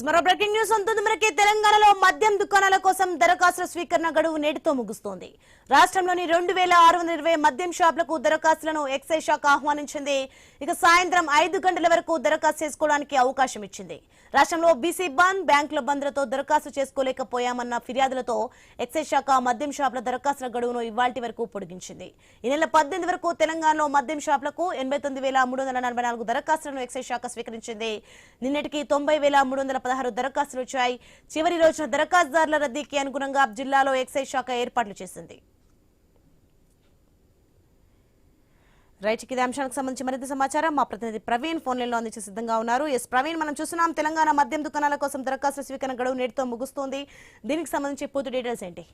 మరో breaking news ఉంటుంది. మనకి తెలంగాణలో మద్యం దుకాణాల కోసం దరఖాస్తుల స్వీకరణ గడువు నేటితో ముగుస్తోంది. రాష్ట్రంలోని 2620 మద్యం షాపులకు దరఖాస్తులను ఎక్సైజ్ శాఖ ఆహ్వానించింది. ఇక సాయంత్రం 5 గంటల వరకు దరఖాస్తు చేసుకోవడానికి అవకాశం ఇచ్చింది. రాష్ట్రంలో బీసీ బంద్, బ్యాంకుల బంద్లతో దరఖాస్తు చేసుకోలేకపోయామన్న ఫిర్యాదులతో ఎక్సైజ్ శాఖ మద్యం షాపుల దరఖాస్తుల గడువును ఇవాల్టి వరకు పొడిగించింది. ఈ నెల 18 వరకు తెలంగాణలో మద్యం షాపులకు 89,344 దరఖాస్తులను ఎక్సైజ్ శాఖ స్వీకరించింది. నిన్నటికి 90,316 దరఖాస్తులు వచ్చాయి. చివరి రోజున దరఖాస్తుదారుల రద్దీకి అనుగుణంగా జిల్లాలో ఎక్సైజ్ శాఖ ఏర్పాట్లు చేసింది. రైట్, ఇదే అంశానికి సంబంధించి మరింత సమాచారం మా ప్రతినిధి ప్రవీణ్ ఫోన్ లైన్ లో అందించే సిద్ధంగా ఉన్నారు. ఎస్ ప్రవీణ్, మనం చూస్తున్నాం తెలంగాణ మద్యం దుకాణాల కోసం దరఖాస్తు స్వీకరణ గడువు నేటితో ముగుస్తోంది. దీనికి సంబంధించి పూర్తి డీటెయిల్స్ ఏంటి?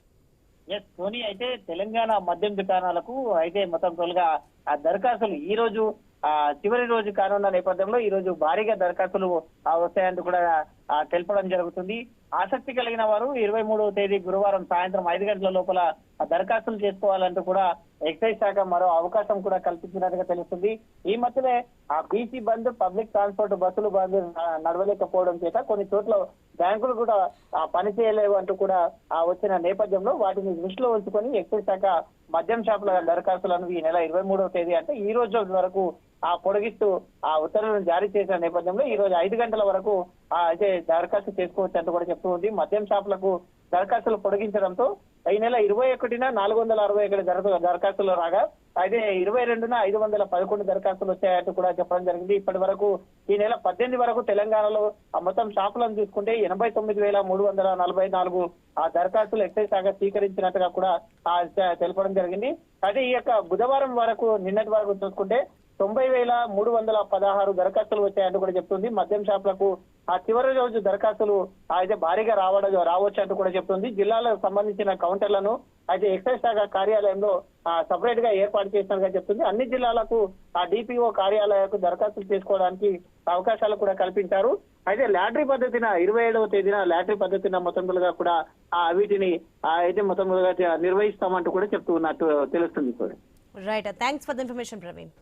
సోని, అయితే తెలంగాణ మద్యం దుకాణాలకు అయితే మొత్తం తొలగా ఆ దరఖాస్తులు ఈ రోజు చివరి రోజు కానున్న నేపథ్యంలో ఈ రోజు భారీగా దరఖాస్తులు వస్తాయంటూ కూడా తెలపడం జరుగుతుంది. ఆసక్తి కలిగిన వారు 23వ తేదీ గురువారం సాయంత్రం 5 గంటల లోపల దరఖాస్తులు చేసుకోవాలంటూ కూడా ఎక్సైజ్ శాఖ మరో అవకాశం కూడా కల్పించినట్టుగా తెలుస్తుంది. ఈ మధ్యనే బీసీ బంద్, పబ్లిక్ ట్రాన్స్పోర్ట్ బస్సులు బంద్ నడవలేకపోవడం చేత కొన్ని చోట్ల బ్యాంకులు కూడా పని చేయలేవు అంటూ కూడా వచ్చిన నేపథ్యంలో వాటిని దృష్టిలో ఉంచుకొని ఎక్సైజ్ శాఖ మద్యం షాపుల దరఖాస్తులను ఈ నెల 23వ తేదీ అంటే ఈ రోజు వరకు పొడిగిస్తూ ఉత్తర్వులను జారీ చేసిన నేపథ్యంలో ఈ రోజు 5 గంటల వరకు అయితే దరఖాస్తు చేసుకోవచ్చు అంటూ కూడా చెప్తూ ఉంది. మద్యం షాపులకు దరఖాస్తులు పొడిగించడంతో ఈ నెల 21న 461 దరఖాస్తులు రాగా అయితే 22న 511 దరఖాస్తులు వచ్చాయంటూ కూడా చెప్పడం జరిగింది. ఇప్పటి వరకు ఈ నెల 18 వరకు తెలంగాణలో మొత్తం షాపులను చూసుకుంటే 89,344 దరఖాస్తులు ఎక్సైజ్ శాఖ స్వీకరించినట్టుగా కూడా తెలపడం జరిగింది. అయితే ఈ యొక్క బుధవారం వరకు నిన్నటి వరకు చూసుకుంటే 90,316 దరఖాస్తులు వచ్చాయంటూ కూడా చెప్తుంది. మద్యం షాపులకు చివరి రోజు దరఖాస్తులు అయితే భారీగా రావచ్చు అంటూ కూడా చెప్తుంది. జిల్లాలకు సంబంధించిన కౌంటర్లను అయితే ఎక్సైజ్ శాఖ కార్యాలయంలో సపరేట్ గా ఏర్పాటు చేసినట్టుగా చెప్తుంది. అన్ని జిల్లాలకు డిపిఓ కార్యాలయాలకు దరఖాస్తులు చేసుకోవడానికి అవకాశాలు కూడా కల్పించారు. అయితే లాటరీ పద్ధతిన 27వ తేదీన లాటరీ పద్ధతిన మొత్తంగా కూడా వీటిని అయితే మొత్తంగా నిర్వహిస్తామంటూ కూడా చెప్తూ ఉన్నట్టు తెలుస్తుంది. Right, thanks for the information Praveen.